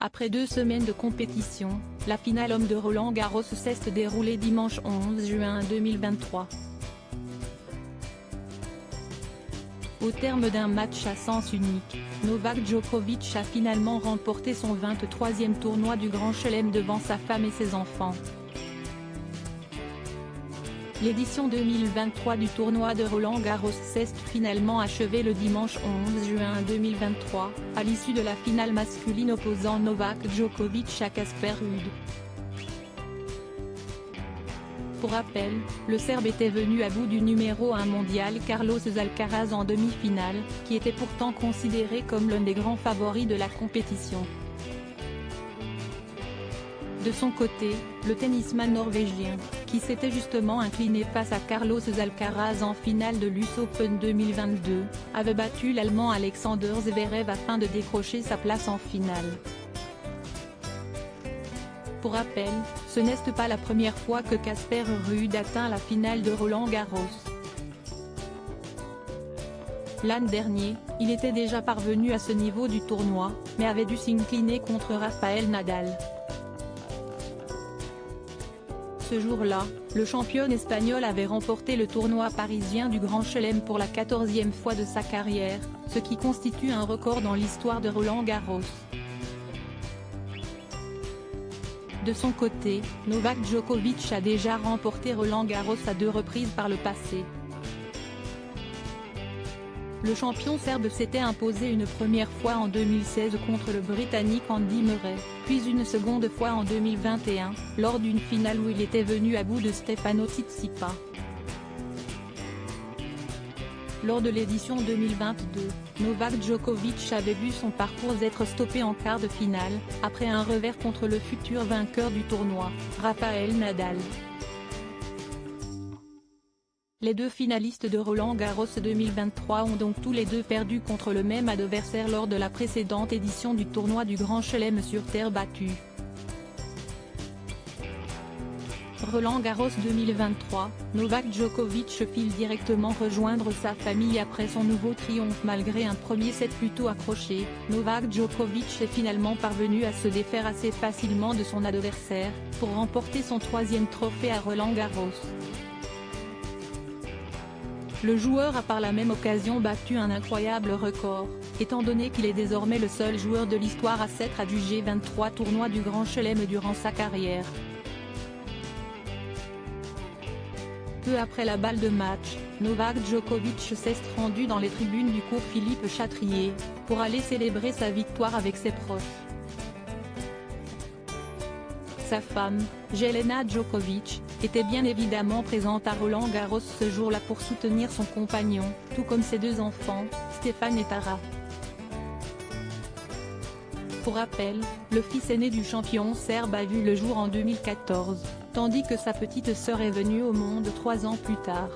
Après 2 semaines de compétition, la finale homme de Roland-Garros s'est déroulée dimanche 11 juin 2023. Au terme d'un match à sens unique, Novak Djokovic a finalement remporté son 23e tournoi du Grand Chelem devant sa femme et ses enfants. L'édition 2023 du tournoi de Roland-Garros s'est finalement achevée le dimanche 11 juin 2023, à l'issue de la finale masculine opposant Novak Djokovic à Casper Ruud. Pour rappel, le Serbe était venu à bout du numéro 1 mondial Carlos Alcaraz en demi-finale, qui était pourtant considéré comme l'un des grands favoris de la compétition. De son côté, le tennisman norvégien, qui s'était justement incliné face à Carlos Alcaraz en finale de l'US Open 2022, avait battu l'Allemand Alexander Zverev afin de décrocher sa place en finale. Pour rappel, ce n'est pas la première fois que Casper Ruud atteint la finale de Roland-Garros. L'an dernier, il était déjà parvenu à ce niveau du tournoi, mais avait dû s'incliner contre Rafael Nadal. Ce jour-là, le champion espagnol avait remporté le tournoi parisien du Grand Chelem pour la 14e fois de sa carrière, ce qui constitue un record dans l'histoire de Roland-Garros. De son côté, Novak Djokovic a déjà remporté Roland-Garros à 2 reprises par le passé. Le champion serbe s'était imposé une première fois en 2016 contre le Britannique Andy Murray, puis une seconde fois en 2021, lors d'une finale où il était venu à bout de Stefano Tsitsipas. Lors de l'édition 2022, Novak Djokovic avait vu son parcours être stoppé en quart de finale, après un revers contre le futur vainqueur du tournoi, Rafael Nadal. Les deux finalistes de Roland-Garros 2023 ont donc tous les deux perdu contre le même adversaire lors de la précédente édition du tournoi du Grand Chelem sur terre battue. Roland-Garros 2023, Novak Djokovic file directement rejoindre sa famille après son nouveau triomphe malgré un premier set plutôt accroché. Novak Djokovic est finalement parvenu à se défaire assez facilement de son adversaire, pour remporter son 3e trophée à Roland-Garros. Le joueur a par la même occasion battu un incroyable record, étant donné qu'il est désormais le seul joueur de l'histoire à s'être adjugé 23 tournois du Grand Chelem durant sa carrière. Peu après la balle de match, Novak Djokovic s'est rendu dans les tribunes du cours Philippe Chatrier, pour aller célébrer sa victoire avec ses proches. Sa femme, Jelena Djokovic, était bien évidemment présente à Roland-Garros ce jour-là pour soutenir son compagnon, tout comme ses 2 enfants, Stefan et Tara. Pour rappel, le fils aîné du champion serbe a vu le jour en 2014, tandis que sa petite sœur est venue au monde 3 ans plus tard.